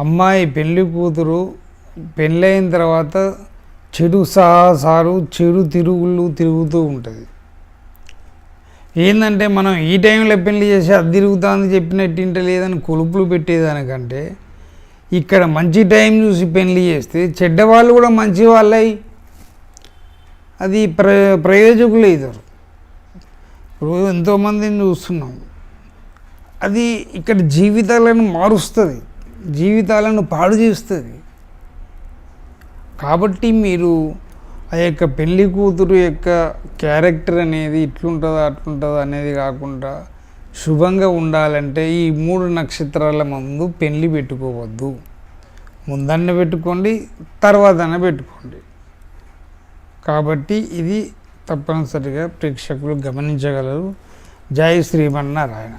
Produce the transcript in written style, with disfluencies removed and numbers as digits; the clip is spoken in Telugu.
అమ్మాయి పెళ్లి కూతురు పెళ్ళైన తర్వాత చెడు సాహసాలు చెడు తిరుగుళ్ళు తిరుగుతూ ఉంటుంది. ఏంటంటే మనం ఈ టైంలో పెళ్లి చేసి అది తిరుగుతుందని చెప్పినట్టు ఇంట లేదని కొలుపులు పెట్టేదానికంటే ఇక్కడ మంచి టైం చూసి పెళ్లి చేస్తే చెడ్డవాళ్ళు కూడా మంచి వాళ్ళై అది ప్రయోజకులు అవుతారు. ఇప్పుడు ఎంతోమందిని చూస్తున్నాం. అది ఇక్కడ జీవితాలను మారుస్తుంది, జీవితాలను పాడు చేస్తుంది. కాబట్టి మీరు ఆ యొక్క పెళ్లి కూతురు యొక్క క్యారెక్టర్ అనేది ఇట్లుంటుందా అట్లుంటుందా అనేది కాకుండా శుభంగా ఉండాలంటే ఈ 3 నక్షత్రాల ముందు పెళ్లి పెట్టుకోవద్దు. ముందన్న పెట్టుకోండి, తర్వాతనే పెట్టుకోండి. కాబట్టి ఇది తప్పనిసరిగా ప్రేక్షకులు గమనించగలరు. జై శ్రీమన్నారాయణ.